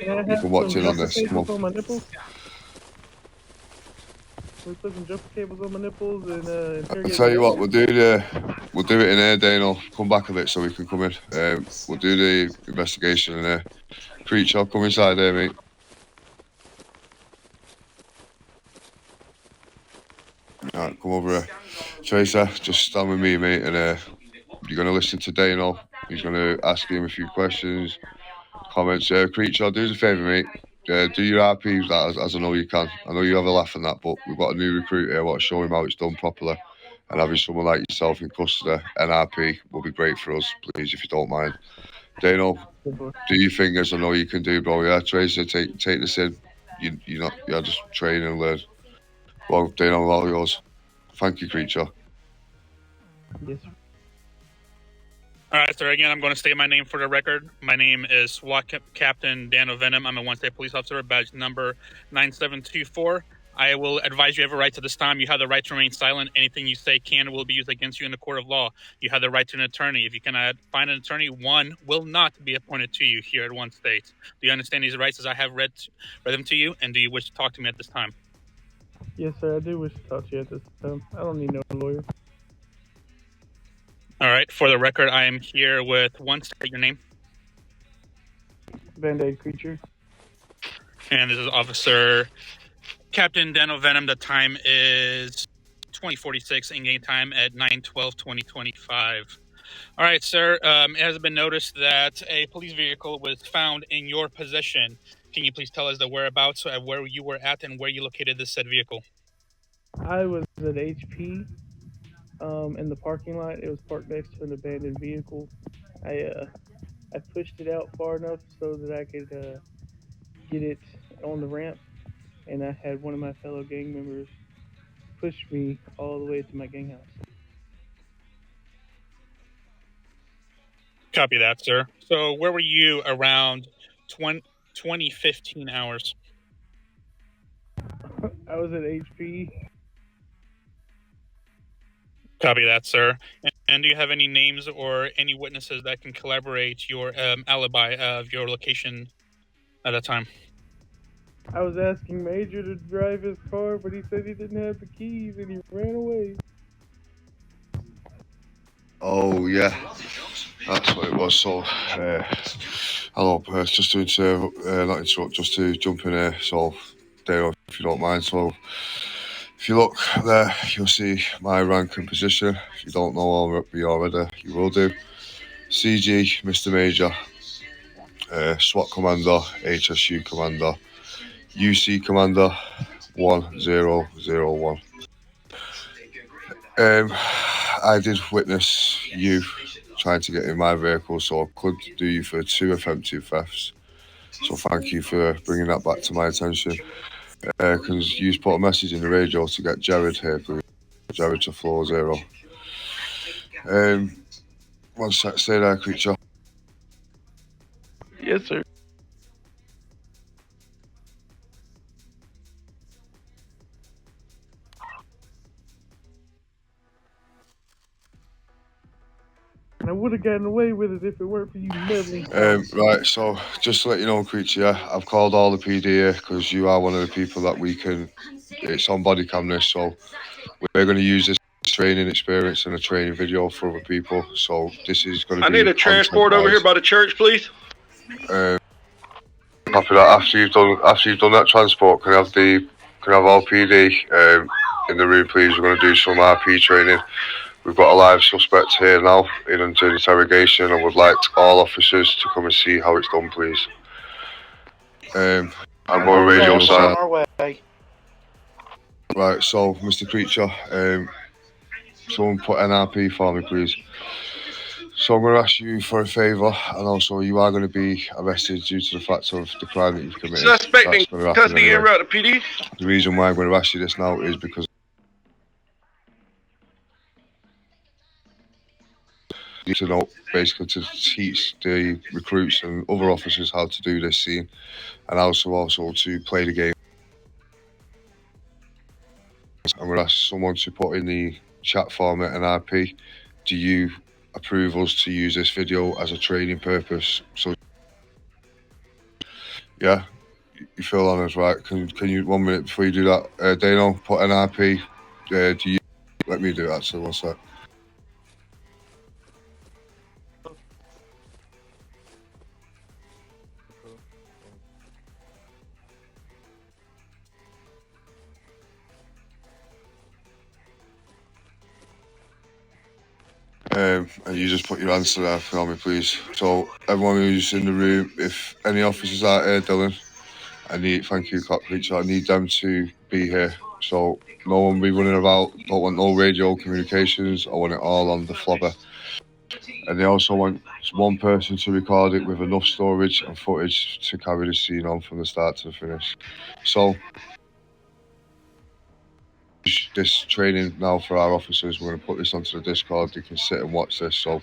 You can watch in on this. Come on. On my nipples? We put some jumper cables on my nipples and I'll tell you what, we'll do it in here, Dano. Come back a bit so we can come in. We'll do the investigation in here. Creature, come inside here, mate. Alright, come over here. Tracer, just stand with me, mate, and you're going to listen to Dano. He's going to ask him a few questions, comments. Creature, do us a favour, mate. Do your RPs as I know you can. I know you have a laugh on that, but we've got a new recruit here. I want to show him how it's done properly. And having someone like yourself in custody, NRP, will be great for us, please, if you don't mind. Dano, do your fingers. I know you can do, bro. Yeah, Tracer, take this in. You're just train and learn. Well, Dano, all yours. Thank you, Creature. Yes, sir. All right, sir. Again, I'm going to state my name for the record. My name is SWAT Captain Daniel Venom. I'm a one-state police officer, badge number 9724. I will advise you have a right to this time. You have the right to remain silent. Anything you say can and will be used against you in the court of law. You have the right to an attorney. If you cannot find an attorney, one will not be appointed to you here at one state. Do you understand these rights as I have read them to you? And do you wish to talk to me at this time? Yes, sir. I do wish to talk to you at this time. I don't need no lawyer. All right. For the record, I am here with one state. Your name? Band-Aid Creature. And this is Officer Captain Daniel Venom. The time is 2046, in-game time at 9/12/2025. All right, sir. It has been noticed that a police vehicle was found in your possession. Can you please tell us the whereabouts, where you were at, and where you located this said vehicle? I was at HP in the parking lot. It was parked next to an abandoned vehicle. I pushed it out far enough so that I could get it on the ramp, and I had one of my fellow gang members push me all the way to my gang house. Copy that, sir. So where were you around 2015 hours? I was at HP. Copy that, sir. And do you have any names or any witnesses that can collaborate your alibi of your location at that time? I was asking Major to drive his car, but he said he didn't have the keys and he ran away. Oh, yeah. That's what it was. So, hello, just to not interrupt, just to jump in here. So, Dale, if you don't mind. So, if you look there, you'll see my rank and position. If you don't know me already, you will do. CG, Mr. Major, SWAT Commander, HSU Commander, UC Commander, 1001. I did witness you trying to get in my vehicle, so I could do you for 2 attempted thefts. So thank you for bringing that back to my attention. Because you put a message in the radio to get Jared here, please. Jared to floor 0. One sec, stay there, Creature. Yes, sir. I would have gotten away with it if it weren't for you meddling. Right, so just to let you know, Creature, I've called all the PD here because you are one of the people that we can. It's on body cam this, so we're going to use this training experience and a training video for other people. So this is going to be. I need a transport over here by the church, please. After that, after you've done that transport, can I have all PD in the room, please? We're going to do some RP training. We've got a live suspect here now in under interrogation. I would like all officers to come and see how it's done, please. I'm going radio silent. Right, so Mr. Creature, someone put NRP for me, please. So I'm going to ask you for a favour, and also you are going to be arrested due to the fact of the crime that you've committed. Suspect in custody en route to PD. The reason why I'm going to ask you this now is because to know, basically to teach the recruits and other officers how to do this scene, and also to play the game. I'm going to ask someone to put in the chat format an RP. Do you approve us to use this video as a training purpose? So Yeah, you feel on us, right? Can you 1 minute before you do that, Dano, put NRP? Do you let me do it actually? One sec. And you just put your answer there for me, please. So everyone who's in the room, if any officers out here, Dylan, thank you, Cop Creature. I need them to be here. So no one be running about. Don't want no radio communications. I want it all on the flobber. And they also want one person to record it with enough storage and footage to carry the scene on from the start to the finish. So this training now for our officers, we're going to put this onto the Discord. They can sit and watch this. So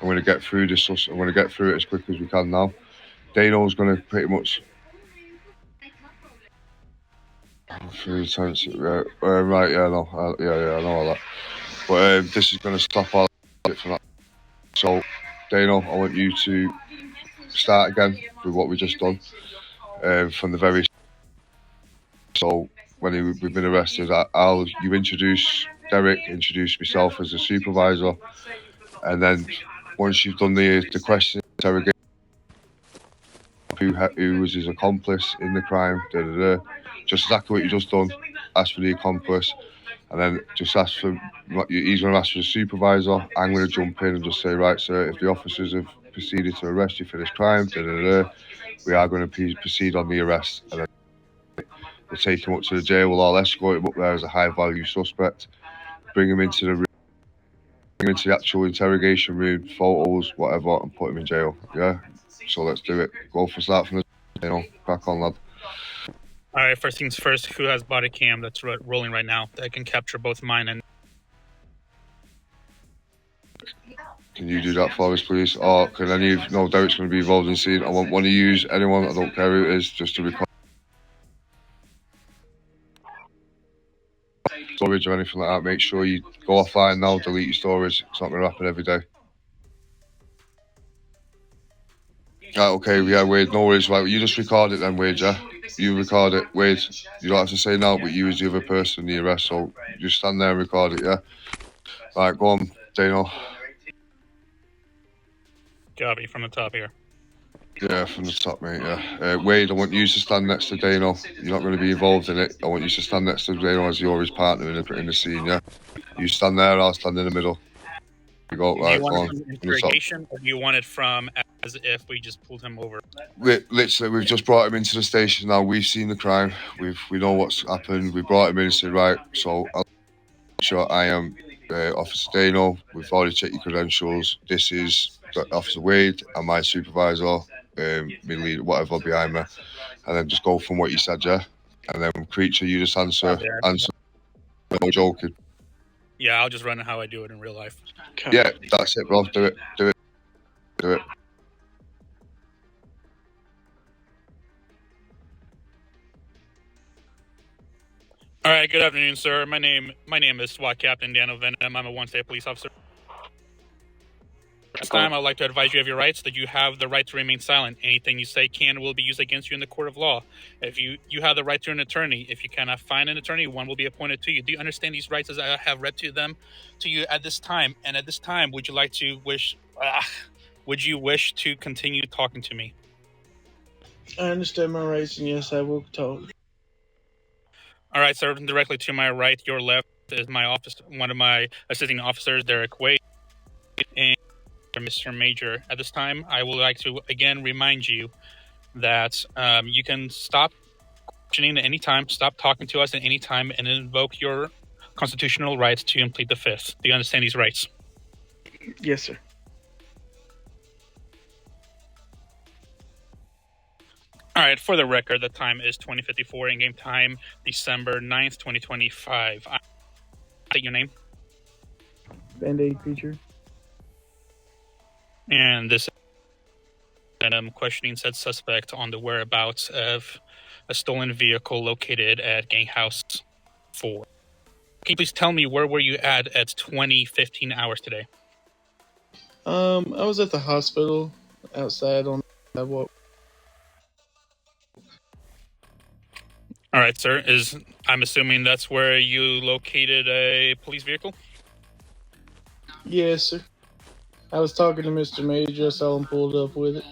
I'm going to get through this. I'm going to get through it as quick as we can now. Dano's going to pretty much. Right, yeah, no, I know all that. But this is going to stop all that from that. So, Dano, I want you to start again with what we just done from the very. So, when we've been arrested, you introduce Derek, introduce myself as a supervisor, and then once you've done the question interrogation, who was his accomplice in the crime, just exactly what you just done. Ask for the accomplice, and then just ask for. He's going to ask for the supervisor. I'm going to jump in and just say, right, sir, if the officers have proceeded to arrest you for this crime, we are going to proceed on the arrest, and then we'll take him up to the jail. We'll all escort him up there as a high-value suspect. Bring him into the room. Bring him into the actual interrogation room, photos, whatever, and put him in jail. Yeah. So let's do it. Go for start from the. Crack on, lad. All right, first things first, who has body cam that's rolling right now that can capture both mine and... Can you do that for us, please? Or can any of... No, Derek's going to be involved in the scene. I want one of you, anyone, I don't care who it is, just to record storage or anything like that. Make sure you go offline now, delete your storage. It's not going to happen every day. Right, okay, yeah, Wade, no worries. Right, you just record it then, Wade, yeah? You record it, Wade. You don't have to say now, but you as the other person in the arrest, so just stand there and record it, yeah? Right, go on, Dano. Copy from the top here. Yeah, from the top, mate, yeah. Wade, I want you to stand next to Dano. You're not going to be involved in it. I want you to stand next to Dano as you're his partner in the scene, yeah? You stand there, I'll stand in the middle. You go, right, do you want go it on. from interrogation, or do you want it from as if we just pulled him over? Literally, we've just brought him into the station now. We've seen the crime. We know what's happened. We brought him in and said, right, so I'll sure I am Officer Dano. We've already checked your credentials. This is Officer Wade and my supervisor, my leader, whatever behind me. And then just go from what you said, yeah? And then, Creature, you just answer. No joking. Yeah, I'll just run it how I do it in real life. Yeah, that's it, bro. Do it. All right, good afternoon, sir. My name is SWAT Captain Dan Venom. I'm a one-state police officer. This time, I'd like to advise you of your rights, that you have the right to remain silent. Anything you say can and will be used against you in the court of law. If you have the right to an attorney. If you cannot find an attorney, one will be appointed to you. Do you understand these rights as I have read to you at this time? And at this time, would you wish to continue talking to me? I understand my rights, and yes, I will talk. All right, sir. Directly to my right, your left is one of my assisting officers, Derek Wade, and Mr. Major. At this time, I would like to again remind you that you can stop questioning at any time, stop talking to us at any time, and invoke your constitutional rights to complete the fifth. Do you understand these rights? Yes, sir. All right, for the record, the time is 20:54 in-game time, December 9th, 2025. State your name. Band-Aid Creature. And this is questioning said suspect on the whereabouts of a stolen vehicle located at Gang House 4. Can you please tell me where were you at 20:15 hours today? I was at the hospital outside on the sidewalk. All right, sir. I'm assuming that's where you located a police vehicle? Yes, sir. I was talking to Mr. Major. I saw him pulled up with it.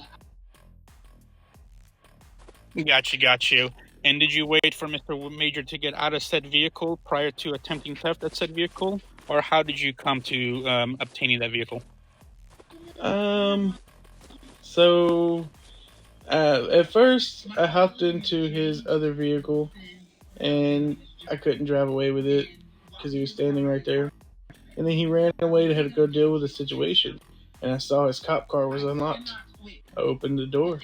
Got you. And did you wait for Mr. Major to get out of said vehicle prior to attempting theft at said vehicle? Or how did you come to obtaining that vehicle? So at first I hopped into his other vehicle and I couldn't drive away with it because he was standing right there. And then he ran away to have to go deal with the situation. And I saw his cop car was unlocked. I opened the door.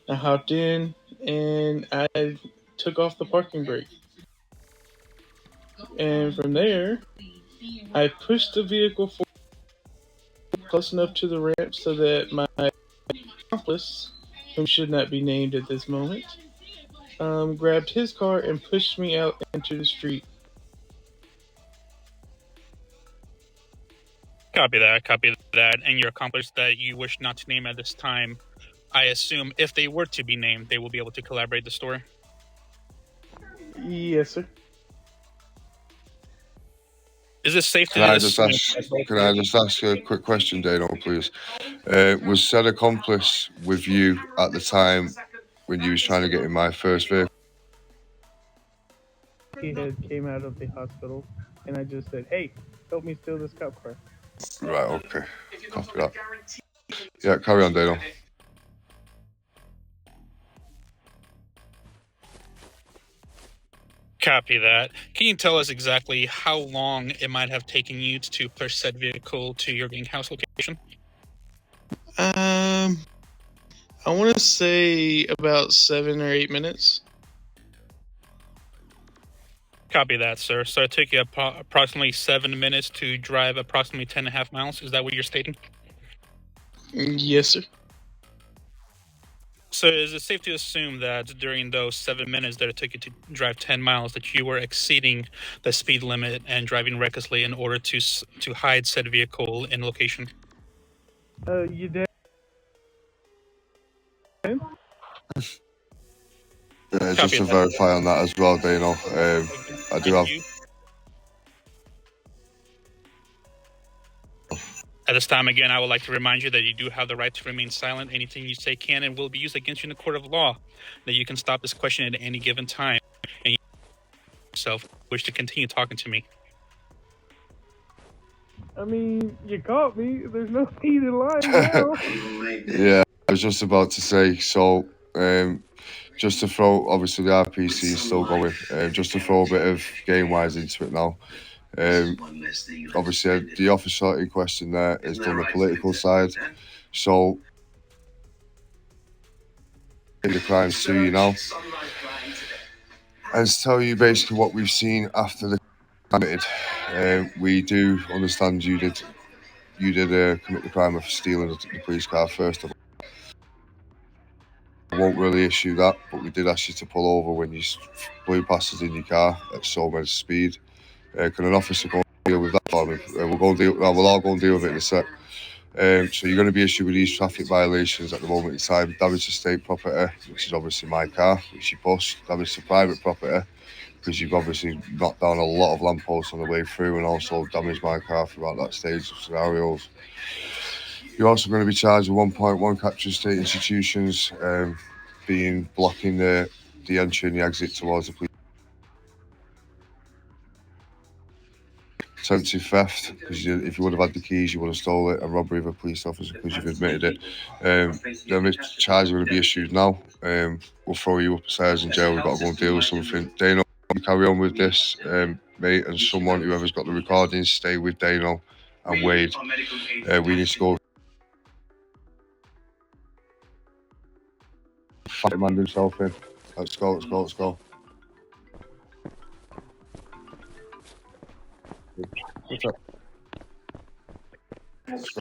I hopped in and I took off the parking brake. And from there, I pushed the vehicle forward close enough to the ramp so that my accomplice, whom should not be named at this moment, grabbed his car and pushed me out into the street. Copy that. And your accomplice that you wish not to name at this time, I assume if they were to be named, they will be able to collaborate the story? Yes, sir. Is it safe to Can I just ask a quick question, Dano, please? Was said accomplice with you at the time when you was trying to get in my first vehicle? He had came out of the hospital, and I just said, "Hey, help me steal this cop car." Right, okay. Copy that. Yeah, carry on, Dano. Copy that. Can you tell us exactly how long it might have taken you to push said vehicle to your gang house location? I want to say about 7 or 8 minutes. Copy that, sir. So it took you approximately 7 minutes to drive approximately 10.5 miles. Is that what you're stating? Yes, sir. So is it safe to assume that during those 7 minutes that it took you to drive 10 miles that you were exceeding the speed limit and driving recklessly in order to hide said vehicle in location? You did. Just to verify on that as well, Dano, I do have... At this time, again, I would like to remind you that you do have the right to remain silent. Anything you say can and will be used against you in the court of law. That you can stop this question at any given time, and you yourself wish to continue talking to me. I mean, you caught me. There's no need in lying now. Yeah, I was just about to say, so just to throw, obviously the RPC is still going, just to throw a bit of game-wise into it now. Obviously, the officer in question there has done the political side, so the crimes to you now, and to tell you basically what we've seen after the committed. We do understand you did commit the crime of stealing the police car first of all. I won't really issue that, but we did ask you to pull over when you blew past us in your car at so much speed. Can an officer go and deal with that for me? We'll all go and deal with it in a sec. So you're going to be issued with these traffic violations at the moment in time. Damage to state property, which is obviously my car, which you bust. Damage to private property, because you've obviously knocked down a lot of lampposts on the way through and also damaged my car throughout that stage of scenarios. You're also going to be charged with 1.1 capture state institutions, being blocking the entry and the exit towards the police. Attempted theft, because if you would have had the keys, you would have stolen it, and robbery of a police officer because you've admitted it. The charges are going to be issued now. We'll throw you upstairs in jail. We've got to go and deal with something. Dano, carry on with this, mate, and someone, whoever's got the recordings, stay with Dano and Wade. We need to go. Fight man himself in. Let's go. Let's go.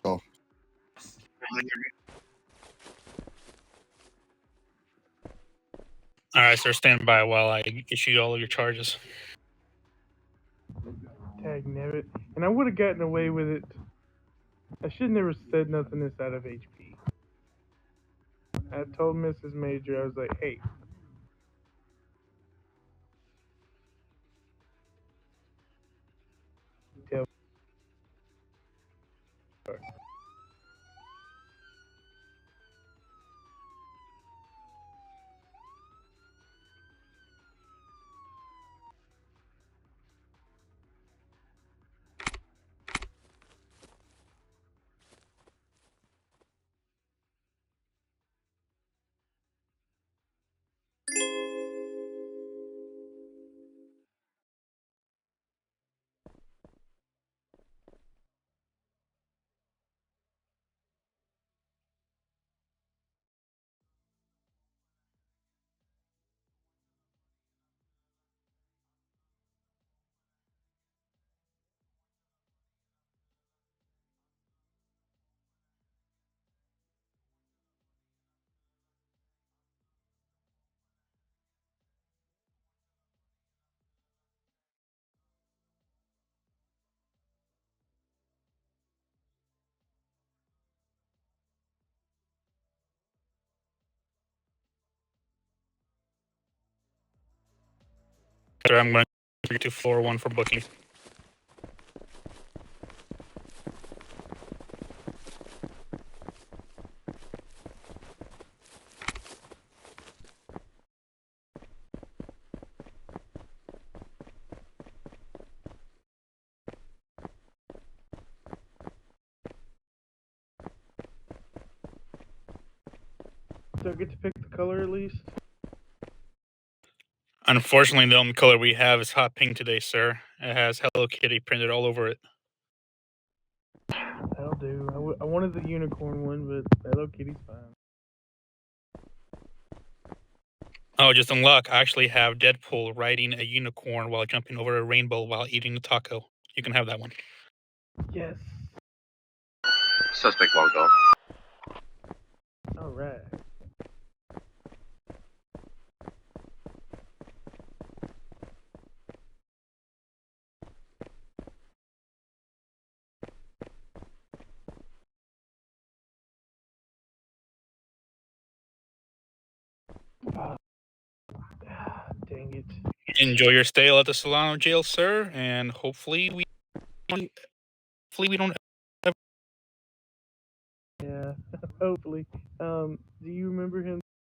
All right, sir, stand by while I issue all of your charges. Tag nabbit. And I would have gotten away with it. I should never said nothing this out of HP. I told Mrs. Major, I was like, hey, Sir, I'm going to floor 1 for booking. So I get to pick the color at least? Unfortunately, the only color we have is hot pink today, sir. It has Hello Kitty printed all over it. That'll do. I wanted the unicorn one, but Hello Kitty's fine. Oh, just in luck, I actually have Deadpool riding a unicorn while jumping over a rainbow while eating a taco. You can have that one. Yes. Suspect logged off. Alright. Dang it. Enjoy your stay at the Solano jail, sir, and hopefully we don't. Yeah, hopefully. Do you remember him